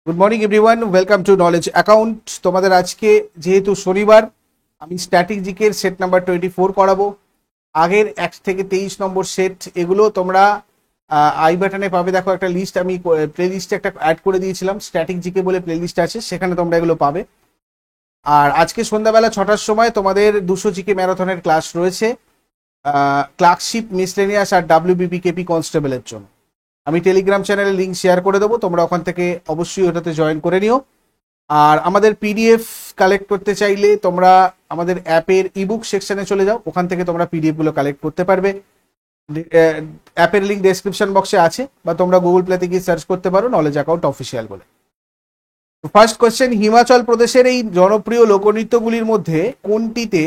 Good morning everyone, welcome to knowledge account. তোমাদের আজকে যেহেতু শনিবার, আমি স্ট্যাটিক জিকের সেট নাম্বার 24 করাবো। আগের 1 থেকে 23 নম্বর সেট এগুলো তোমরা আই বাটনে পাবে। দেখো একটা লিস্ট আমি প্লে লিস্টে একটা অ্যাড করে দিয়েছিলাম, স্ট্যাটিক জিকে বলে প্লে লিস্ট আছে, সেখানে তোমরা এগুলো পাবে। আর আজকে সন্ধ্যাবেলা 6টার সময় তোমাদের 200 জিকে ম্যারাথনের ক্লাস রয়েছে, ক্লার্কশিপ, মিসলেনিয়াস আর WBPKP কনস্টেবলের জন্য। আমি টেলিগ্রাম চ্যানেলে লিঙ্ক শেয়ার করে দেবো, তোমরা ওখান থেকে অবশ্যই ওটাতে জয়েন করে নিও। আর আমাদের পিডিএফ কালেক্ট করতে চাইলে তোমরা আমাদের অ্যাপের ইবুক সেকশনে চলে যাও, ওখান থেকে তোমরা পিডিএফ গুলো কালেক্ট করতে পারবে। অ্যাপের লিঙ্ক ডেসক্রিপশন বক্সে আছে, বা তোমরা গুগল প্লেতে গিয়ে সার্চ করতে পারো নলেজ অ্যাকাউন্ট অফিসিয়াল বলে। ফার্স্ট কোয়েশ্চেন, হিমাচল প্রদেশের এই জনপ্রিয় লোকনৃত্যগুলির মধ্যে কোনটিতে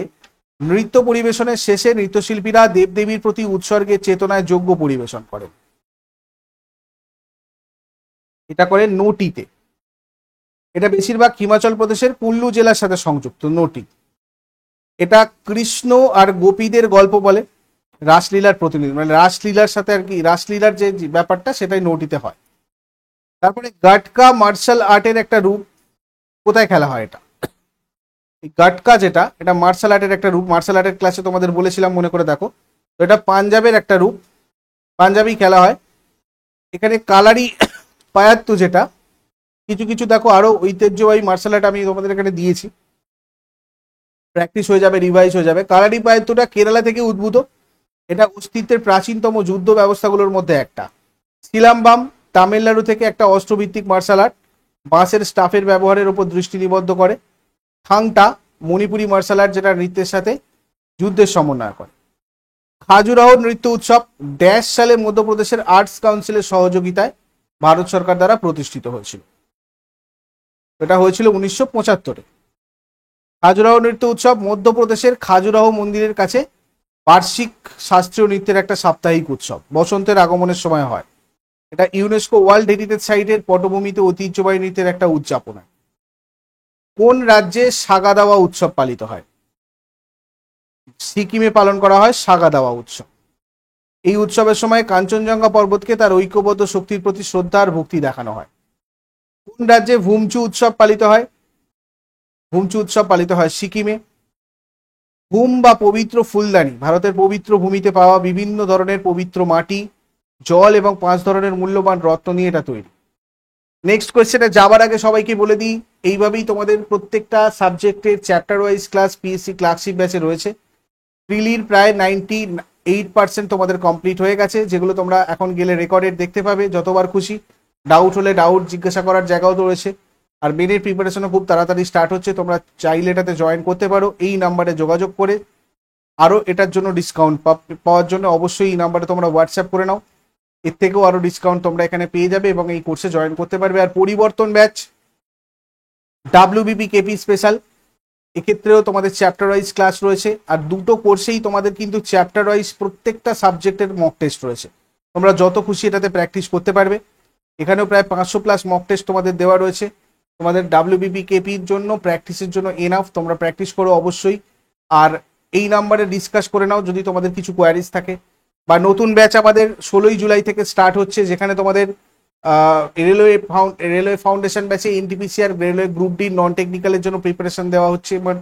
নৃত্য পরিবেশনের শেষে নৃত্যশিল্পীরা দেবদেবীর প্রতি উৎসর্গের চেতনায় যজ্ঞ পরিবেশন করেন? এটা করে নোটিতে। এটা বেশিরভাগ হিমাচল প্রদেশের কুল্লু জেলার সাথে সংযুক্ত নোটি। এটা কৃষ্ণ আর গোপীদের গল্প বলে, রাসলীলার প্রতিনিধি, মানে রাসলীলার সাথে আর কি, রাসলীলার যে ব্যাপারটা সেটাই নোটিতে হয়। তারপরে গাটকা মার্শাল আর্টের একটা রূপ, কোথায় খেলা হয় এটা? এই গাটকা যেটা, এটা মার্শাল আর্টের একটা রূপ, মার্শাল আর্টের ক্লাসে তোমাদের বলেছিলাম, মনে করে দেখো। তো এটা পাঞ্জাবের একটা রূপ, পাঞ্জাবি খেলা হয়। এখানে কালারি পায়াত্তু যেটা, কিছু কিছু দেখো আরো ঐতিহ্যবাহী মার্শাল আর্ট আমি তোমাদের এখানে দিয়েছি, প্র্যাকটিস হয়ে যাবে, রিভাইজ হয়ে যাবে। কালারি পায়াত্তুটা কেরালা থেকে উদ্ভূত, এটা অস্তিত্বের প্রাচীনতম যুদ্ধ ব্যবস্থাগুলোর মধ্যে একটা। সিলাম্বাম তামিলনাড়ু থেকে একটা অস্ত্রভিত্তিক মার্শাল আর্ট, বাঁশের স্টাফের ব্যবহারের উপর দৃষ্টি নিবদ্ধ করে। থাংটা মণিপুরি মার্শাল আর্ট, যেটা নৃত্যের সাথে যুদ্ধের সমন্বয় করে। খাজুরাহ নৃত্য উৎসব ড্যাশ সালে মধ্যপ্রদেশের আর্টস কাউন্সিলের সহযোগিতায় ভারত সরকার দ্বারা প্রতিষ্ঠিত হয়েছিল। এটা হয়েছিল 1975-এ। খাজুরাহ নৃত্য উৎসব মধ্যপ্রদেশের খাজুরাহ মন্দিরের কাছে বার্ষিক শাস্ত্রীয় নৃত্যের একটা সাপ্তাহিক উৎসব, বসন্তের আগমনের সময় হয়। এটা ইউনেস্কো ওয়ার্ল্ড হেরিটেজ সাইটের পটভূমিতে ঐতিহ্যবাহী নৃত্যের একটা উদযাপন। কোন রাজ্যে সাগা দাওয়া উৎসব পালিত হয়? সিকিমে পালন করা হয় সাগা দাওয়া উৎসব। এই উৎসবের সময় কাঞ্চনজঙ্ঘা পর্বতকে তার ঐক্যবদ্ধ শক্তির প্রতি শ্রদ্ধা আর ভক্তি দেখানো হয়। কোন রাজ্যে ভুমচু উৎসব পালিত হয়? ভুমচু উৎসব পালিত হয় সিকিমে। ভূম বা পবিত্র ফুলদানি ভারতের পবিত্র ভূমিতে পাওয়া বিভিন্ন ধরনের পবিত্র মাটি, জল এবং 5 ধরনের মূল্যবান রত্ন নিয়ে এটা তৈরি। নেক্সট কোয়েশ্চেনে যাবার আগে সবাইকে বলে দিই, এইভাবেই তোমাদের প্রত্যেকটা সাবজেক্টের chapter wise class PSC clerkship ব্যাচে রয়েছে। প্রিলির প্রায় 98% তোমাদের কমপ্লিট হয়ে গেছে, যেগুলো তোমরা এখন গেলে রেকর্ডেড দেখতে পাবে যতবার খুশি। ডাউট হলে ডাউট জিজ্ঞাসা করার জায়গাও তো রয়েছে। আর মেনের প্রিপারেশনও খুব তাড়াতাড়ি স্টার্ট হচ্ছে, তোমরা চাইলে এটাতে জয়েন করতে পারো এই নাম্বারে যোগাযোগ করে। আরও এটার জন্য ডিসকাউন্ট পাওয়ার জন্য অবশ্যই এই নাম্বারে তোমরা হোয়াটসঅ্যাপ করে নাও, এর থেকেও আরও ডিসকাউন্ট তোমরা এখানে পেয়ে যাবে এবং এই কোর্সে জয়েন করতে পারবে। আর পরিবর্তন ব্যাচ WBPKP স্পেশাল, এক্ষেত্রেও তোমাদের চ্যাপ্টার ওয়াইজ ক্লাস রয়েছে। আর দুটো কোর্সেই তোমাদের কিন্তু চ্যাপ্টার ওয়াইজ প্রত্যেকটা সাবজেক্টের মক টেস্ট রয়েছে, তোমরা যত খুশি এটাতে প্র্যাকটিস করতে পারবে। এখানেও প্রায় 500+ মক টেস্ট তোমাদের দেওয়া রয়েছে। তোমাদের WBPKPর জন্য প্র্যাকটিসের জন্য এনাফ, তোমরা প্র্যাকটিস করো অবশ্যই। আর এই নাম্বারে ডিসকাস করে নাও যদি তোমাদের কিছু কোয়ারিজ থাকে। বা নতুন ব্যাচ আমাদের 16ই জুলাই থেকে স্টার্ট হচ্ছে, যেখানে তোমাদের রেলওয়ে ফাউন্ডেশন ব্যাচে এনটিপিসি আর রেলওয়ে গ্রুপ ডি নন টেকনিক্যালের জন্য প্রিপারেশন দেওয়া হচ্ছে। এবার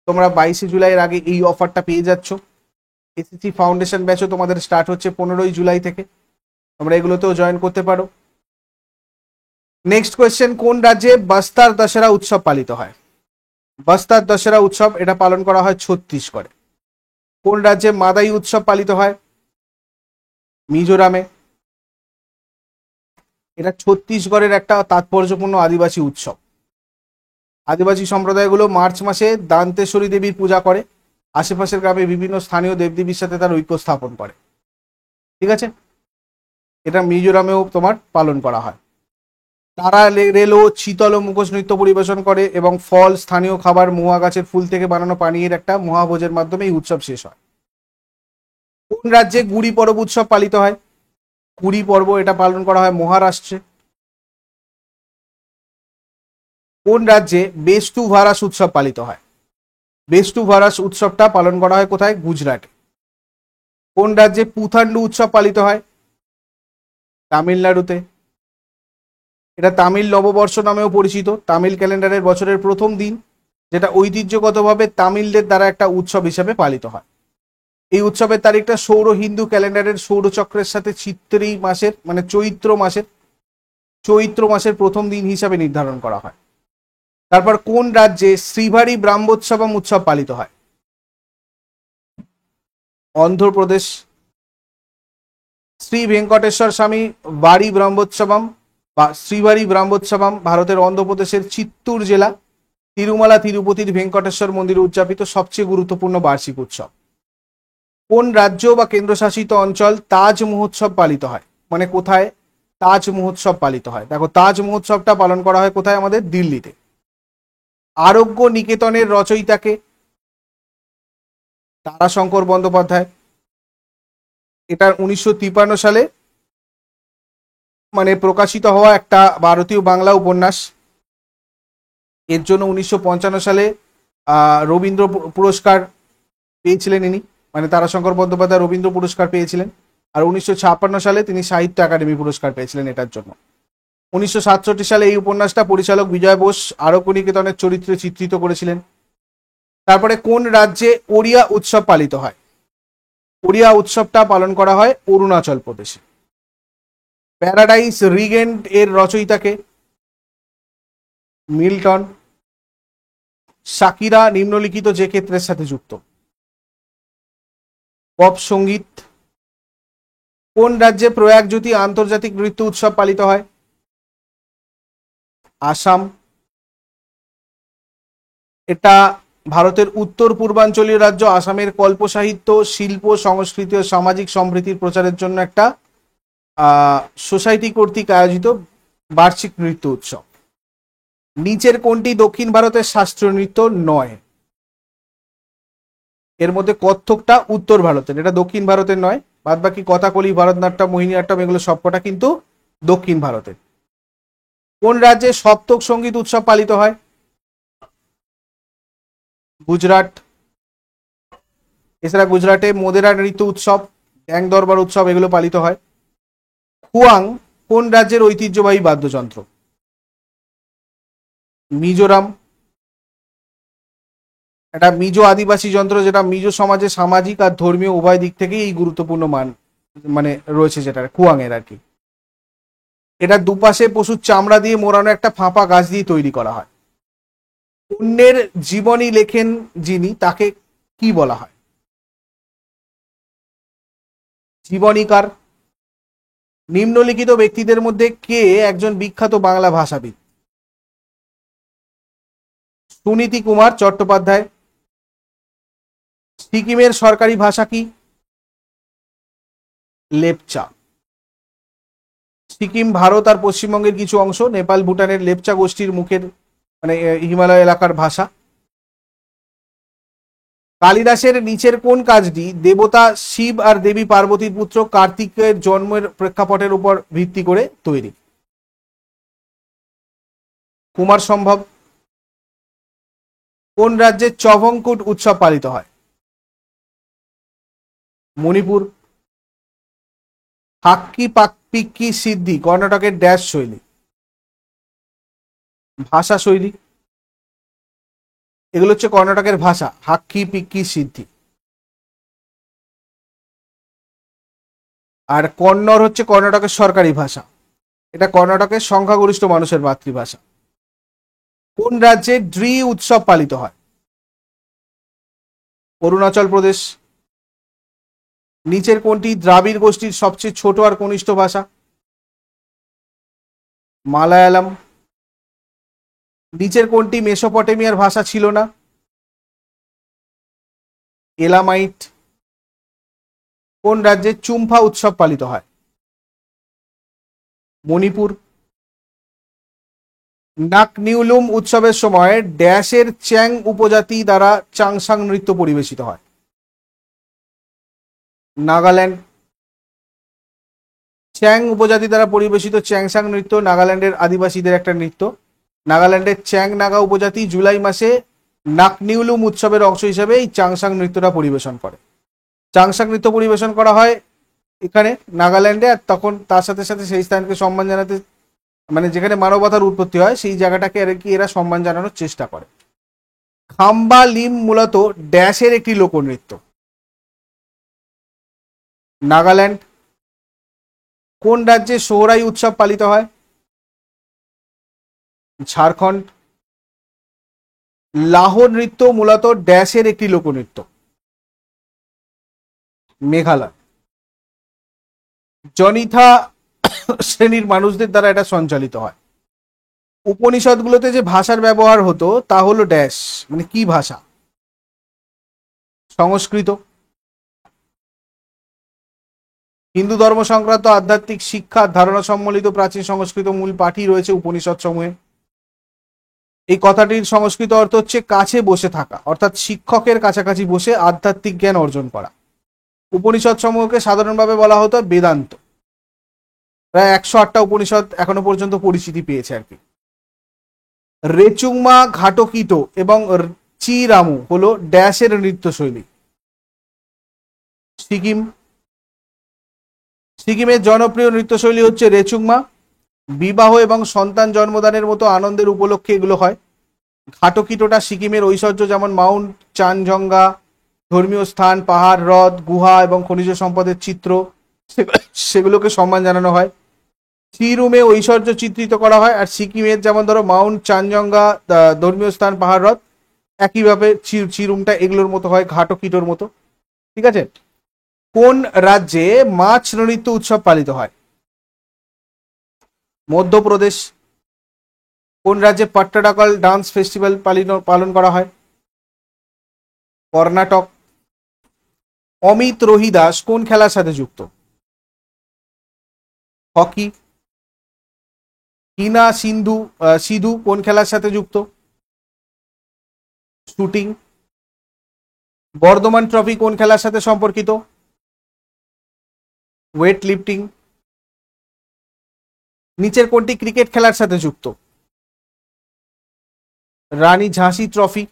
তোমরা 22শে জুলাইয়ের আগে এই অফারটা পেয়ে যাচ্ছ। এসএসসি ফাউন্ডেশন ব্যাচও তোমাদের স্টার্ট হচ্ছে 15ই জুলাই থেকে, তোমরা এগুলোতেও জয়েন করতে পারো। নেক্সট কোয়েশ্চেন, কোন রাজ্যে বস্তার দশেরা উৎসব পালিত হয়? বস্তার দশেরা উৎসব এটা পালন করা হয় ছত্তিশগড়ে। কোন রাজ্যে মাদাই উৎসব পালিত হয়? মিজোরামে। এটা ছত্তিশগড়ের একটা তাৎপর্যপূর্ণ আদিবাসী উৎসব। আদিবাসী সম্প্রদায়গুলো মার্চ মাসে দান্তেশ্বরী দেবীর পূজা করে, আশেপাশের গ্রামে বিভিন্ন স্থানীয় দেবদেবীর সাথে তার ঐক্য স্থাপন করে। ঠিক আছে, এটা মিজোরামেও তোমার পালন করা হয়। তারা রেলো শীতল ও মুখোশ নৃত্য পরিবেশন করে এবং ফল, স্থানীয় খাবার, মহুয়া গাছের ফুল থেকে বানানো পানীয়ের একটা মহাভোজের মাধ্যমে এই উৎসব শেষ হয়। কোন রাজ্যে গুড়ি পরব উৎসব পালিত হয়? গুড়ি পর্ব এটা পালন করা হয় মহারাষ্ট্রে। কোন রাজ্যে বেস্তু ভারাস উৎসব পালিত হয়? বেস্তু ভারাস উৎসবটা পালন করা হয় কোথায়? গুজরাটে। কোন রাজ্যে পুথান্ডু উৎসব পালিত হয়? তামিলনাড়ুতে। এটা তামিল নববর্ষ নামেও পরিচিত, তামিল ক্যালেন্ডারের বছরের প্রথম দিন, যেটা ঐতিহ্যগতভাবে তামিলদের দ্বারা একটা উৎসব হিসেবে পালিত হয়। এই উৎসবের তারিখটা সৌর হিন্দু ক্যালেন্ডারের সৌরচক্রের সাথে চৈত্র মাসের প্রথম দিন হিসাবে নির্ধারণ করা হয়। তারপর কোন রাজ্যে শ্রীবাড়ি ব্রাহ্মোৎসবম উৎসব পালিত হয়? অন্ধ্রপ্রদেশ। শ্রী ভেঙ্কটেশ্বর স্বামী বাড়ি ব্রহ্মোৎসবম বা শ্রীবাড়ি ব্রহ্মোৎসবম ভারতের অন্ধ্রপ্রদেশের চিত্তুর জেলা তিরুমালা তিরুপতির ভেঙ্কটেশ্বর মন্দিরে উদযাপিত সবচেয়ে গুরুত্বপূর্ণ বার্ষিক উৎসব। কোন রাজ্য বা কেন্দ্রশাসিত অঞ্চল তাজ মহোৎসব পালিত হয়? মানে কোথায় তাজ মহোৎসব পালিত হয়? দেখো, তাজ মহোৎসবটা পালন করা হয় কোথায়? আমাদের দিল্লিতে। আরোগ্য নিকেতনের রচয়িতাকে? তারাশঙ্কর বন্দ্যোপাধ্যায়। এটা 1953 সালে মানে প্রকাশিত হওয়া একটা ভারতীয় বাংলা উপন্যাস। এর জন্য 1955 সালে রবীন্দ্র পুরস্কার পেয়েছিলেন ইনি, মানে তারাশঙ্কর বন্দ্যোপাধ্যায় রবীন্দ্র পুরস্কার পেয়েছিলেন। আর 1956 সালে তিনি সাহিত্য একাডেমি পুরস্কার পেয়েছিলেন এটার জন্য। 1967 সালে এই উপন্যাসটা পরিচালক বিজয় বোস আরোগ্য নিকেতনের চরিত্রে চিত্রিত করেছিলেন। তারপরে কোন রাজ্যে ওড়িয়া উৎসব পালিত হয়? ওড়িয়া উৎসবটা পালন করা হয় অরুণাচল প্রদেশে। প্যারাডাইস রিগেন্ট এর রচয়িতাকে? মিল্টন। শাকিরা নিম্নলিখিত যে ক্ষেত্রের সাথে যুক্ত? পপ সঙ্গীত। কোন রাজ্যে প্রয়াগজ্যোতি আন্তর্জাতিক নৃত্য উৎসব পালিত হয়? আসাম। এটা ভারতের উত্তর পূর্বাঞ্চলীয় রাজ্য আসামের কল্প সাহিত্য, শিল্প, সংস্কৃতি ও সামাজিক সম্প্রীতির প্রচারের জন্য একটা সোসাইটি কর্তৃক আয়োজিত বার্ষিক নৃত্য উৎসব। নিচের কোনটি দক্ষিণ ভারতের শাস্ত্রীয় নৃত্য নয়? এর মধ্যে কত্থকটা উত্তর ভারতের, এটা দক্ষিণ ভারতের নয়। বাদ বাকি কথাকলি, ভারতনাট্যম, মোহিনীঅট্টম এগুলো সবকটা কিন্তু দক্ষিণ ভারতের। কোন রাজ্যে সপ্তক সঙ্গীত উৎসব পালিত হয়? গুজরাট। এছাড়া গুজরাটে মোদেরা নৃত্য উৎসব, ট্যাং দরবার উৎসব এগুলো পালিত হয়। খুয়াং কোন রাজ্যের ঐতিহ্যবাহী বাদ্যযন্ত্র? মিজোরাম। এটা মিজো আদিবাসী যন্ত্র, যেটা মিজো সমাজে সামাজিক আর ধর্মীয় উভয় দিক থেকেই এই গুরুত্বপূর্ণ মানে রয়েছে, যেটা খুয়াং এর আর কি। এটা দুপাশে পশুর চামড়া দিয়ে মোড়ানো একটা ফাঁপা গাছ দিয়ে তৈরি করা হয়। অন্যের জীবনী লেখেন যিনি, তাকে কি বলা হয়? জীবনীকার। নিম্নলিখিত ব্যক্তিদের মধ্যে কে একজন বিখ্যাত বাংলা ভাষাবিদ? সুনীতি কুমার চট্টোপাধ্যায়। সিকিমের সরকারি ভাষা কি? লেপচা। সিকিম ভারত আর পশ্চিমবঙ্গের কিছু অংশ, নেপাল ভুটানের লেপচা গোষ্ঠীর মুখের মানে হিমালয় এলাকার ভাষা। কালিদাসের নিচের কোন কাজটি দেবতা শিব আর দেবী পার্বতীর পুত্র কার্তিকের জন্মের প্রেক্ষাপটের উপর ভিত্তি করে তৈরি? কুমার সম্ভব। কোন রাজ্যে চভংকুট উৎসব পালিত হয়? মণিপুর। হাক্কি পিক্কি সিদ্ধি কর্ণাটকের ড্যাশ শৈলী? ভাষা শৈলী। এগুলো হচ্ছে কর্ণাটকের ভাষা, হাক্কি পিক্কি সিদ্ধি। আর কন্নড় হচ্ছে কর্ণাটকের সরকারি ভাষা, এটা কর্ণাটকের সংখ্যাগরিষ্ঠ মানুষের মাতৃভাষা। কোন রাজ্যে ড্রি উৎসব পালিত হয়? অরুণাচল প্রদেশ। নিচের কোনটি দ্রাবিড় গোষ্ঠীর সবচেয়ে ছোট আর কনিষ্ঠ ভাষা? মালায়ালাম। নিচের কোনটি মেসোপটেমিয়ার ভাষা ছিল না? এলামাইট। কোন রাজ্যে চুম্ফা উৎসব পালিত হয়? মণিপুর। নাকনিউলুম উৎসবের সময় ড্যাশের চ্যাং উপজাতি দ্বারা চাংসাং নৃত্য পরিবেশিত হয়? নাগাল্যান্ড। চ্যাং উপজাতি দ্বারা পরিবেশিত চ্যাংসাং নৃত্য নাগাল্যান্ডের আদিবাসীদের একটা নৃত্য। নাগাল্যান্ডের চ্যাং নাগা উপজাতি জুলাই মাসে নাকনিউলুম উৎসবের অংশ হিসেবে এই চাংসাং নৃত্যটা পরিবেশন করে। চাংসাং নৃত্য পরিবেশন করা হয় এখানে নাগাল্যান্ডে, আর তখন তার সাথে সাথে সেই স্থানকে সম্মান জানাতে মানে যেখানে মানবতার উৎপত্তি হয় সেই জায়গাটাকে আর কি এরা সম্মান জানানোর চেষ্টা করে। খাম্বা লিম মূলত ড্যাশের একটি লোকনৃত্য। নাগাল্যান্ড। কোন রাজ্যে সোহরাই উৎসব পালিত হয়? ঝাড়খণ্ড। লাহোর নৃত্য মূলত ড্যাশের একটি লোকনৃত্য। মেঘালয়। জনিথা শ্রেণীর মানুষদের দ্বারা এটা সঞ্চালিত হয়। উপনিষদগুলোতে যে ভাষার ব্যবহার হতো তা হলো ড্যাশ, মানে কি ভাষা? সংস্কৃত। হিন্দু ধর্ম সংক্রান্ত আধ্যাত্মিক শিক্ষা ধারণা সম্বলিত প্রাচীন সংস্কৃত মূল পাঠই রয়েছে উপনিষদ সমূহে। এই কথাটির সংস্কৃত অর্থ হচ্ছে কাছে বসে থাকা, অর্থাৎ শিক্ষকের কাছাকাছি বসে আধ্যাত্মিক জ্ঞান অর্জন করা। উপনিষদ সমূহকে সাধারণভাবে বলা হতো বেদান্ত। প্রায় 108টা উপনিষদ এখনো পর্যন্ত পরিচিতি পেয়েছে আর কি। রেচুংমা ঘাটকিটো এবং চিরামু হলো ড্যাশের নৃত্যশৈলী। সিকিম। সিকিমের জনপ্রিয় নৃত্যশৈলী হচ্ছে রেচুংমা। বিবাহ এবং সন্তান জন্মদানের মতো আনন্দের উপলক্ষে এগুলো হয়। ঘাটকিটোটা সিকিমের ঐশ্বর্য, যেমন মাউন্ট চানজঙ্গা, ধর্মীয় স্থান, পাহাড়, হ্রদ, গুহা এবং খনিজ সম্পদের চিত্র, সেগুলোকে সম্মান জানানো হয়। চিরুমে ঐশ্বর্য চিত্রিত করা হয়। আর সিকিমের যেমন ধরো মাউন্ট চানজঙ্গা ধর্মীয় স্থান, পাহাড়, হ্রদ, একইভাবে চিরুমটা এগুলোর মতো হয়, ঘাটকিটোর মতো। ঠিক আছে। কোন রাজ্যে মাছ নৃত্য উৎসব পালিত হয়? মধ্যপ্রদেশ। কোন রাজ্যে পাট্টাডাকল ডান্স ফেস্টিভ্যাল পালন করা হয়? কর্ণাটক। অমিত রোহিদাস কোন খেলার সাথে যুক্ত? হকি। হিনা সিধু কোন খেলার সাথে যুক্ত? শুটিং। বর্ধমান ট্রফি কোন খেলার সাথে সম্পর্কিত? Weight lifting. নিচের কোনটি ক্রিকেট খেলার সাথে যুক্ত? রানী ঝাঁসি ট্রফি।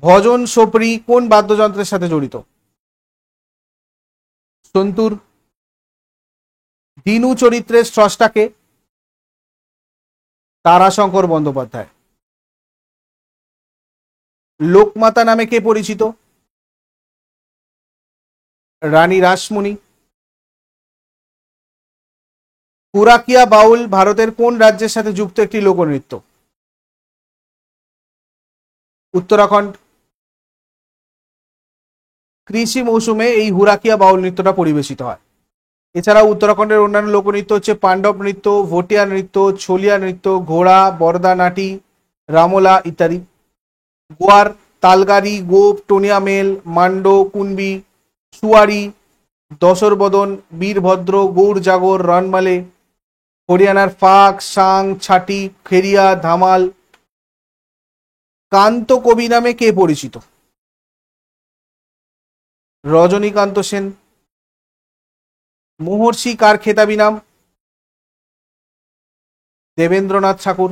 ভজন সোপরি কোন বাদ্যযন্ত্রের সাথে জড়িত? সন্তুর। দিনু চরিত্রের স্রষ্টাকে? তারাশঙ্কর বন্দ্যোপাধ্যায়। লোকমাতা নামে কে পরিচিত? রানী রাসমণি। কুরাকিয়া বাউল ভারতের কোন রাজ্যের সাথে যুক্ত একটি লোকনৃত্য? উত্তরাখণ্ড। কৃষি মৌসুমে এই হুরাকিয়া বাউল নৃত্যটা পরিবেশিত হয়। এছাড়াও উত্তরাখণ্ডের অন্যান্য লোকনৃত্য হচ্ছে পাণ্ডব নৃত্য, ভটিয়া নৃত্য, ছলিয়া নৃত্য, ঘোড়া, বরদা নাটি, রামলা ইত্যাদি। গোয়ার তালগারি, গোপ, টোনিয়া মেল, মান্ডো, কুনবি, সুয়ারি, দশরবদন, বীরভদ্র, গৌর জাগর, রনমালে। হরিয়ানার ফাক, সাং, ছাটি, খেরিয়া, ধামাল। কান্ত কবি নামে কে পরিচিত? রজনীকান্ত সেন। মহর্ষি কার খেতাবি নাম? দেবেন্দ্রনাথ ঠাকুর।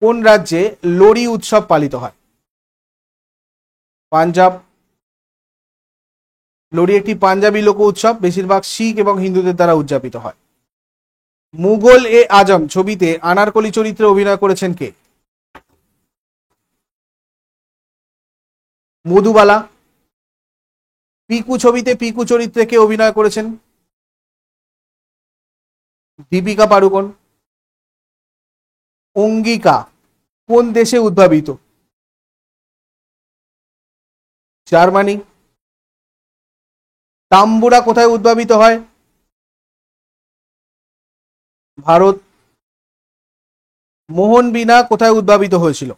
কোন রাজ্যে লোরি উৎসব পালিত হয়? পাঞ্জাব। লোরি একটি পাঞ্জাবি লোক উৎসব, বেশিরভাগ শিখ এবং হিন্দুদের দ্বারা উদযাপিত হয়। মুঘল এ আজম ছবিতে আনারকলি চরিত্রে অভিনয় করেছেন কে? মধুবালা। পিকু ছবিতে পিকু চরিত্রে কে অভিনয় করেছেন? দীপিকা পাড়ুকোন। অঙ্গিকা কোন দেশে উদ্ভাবিত? জার্মানি। তাম্বুরা কোথায় উদ্ভাবিত হয়? ভারত। মোহন বীণা কোথায় উদ্ভাবিত হয়েছিল?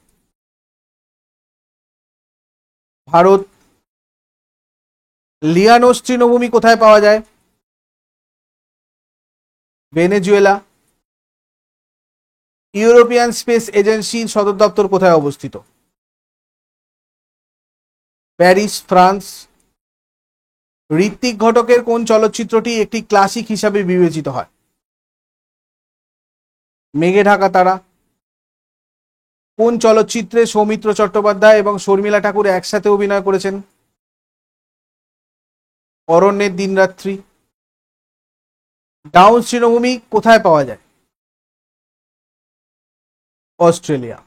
ভারত। লিয়ানোস তৃণভূমি কোথায় পাওয়া যায়? ভেনেজুয়েলা। ইউরোপিয়ান স্পেস এজেন্সির সদর দপ্তর কোথায় অবস্থিত? Paris, France. ঋত্বিক ঘটকের কোন চলচ্চিত্রটি একটি ক্লাসিক হিসাবে বিবেচিত হয়? মেঘে ঢাকা তারা। কোন চলচ্চিত্রে সৌমিত্র চট্টোপাধ্যায় এবং শর্মিলা ঠাকুর একসাথে অভিনয় করেছেন? অরণ্যের দিনরাত্রি। ডাউন তৃণভূমি কোথায় পাওয়া যায়? অস্ট্রেলিয়া।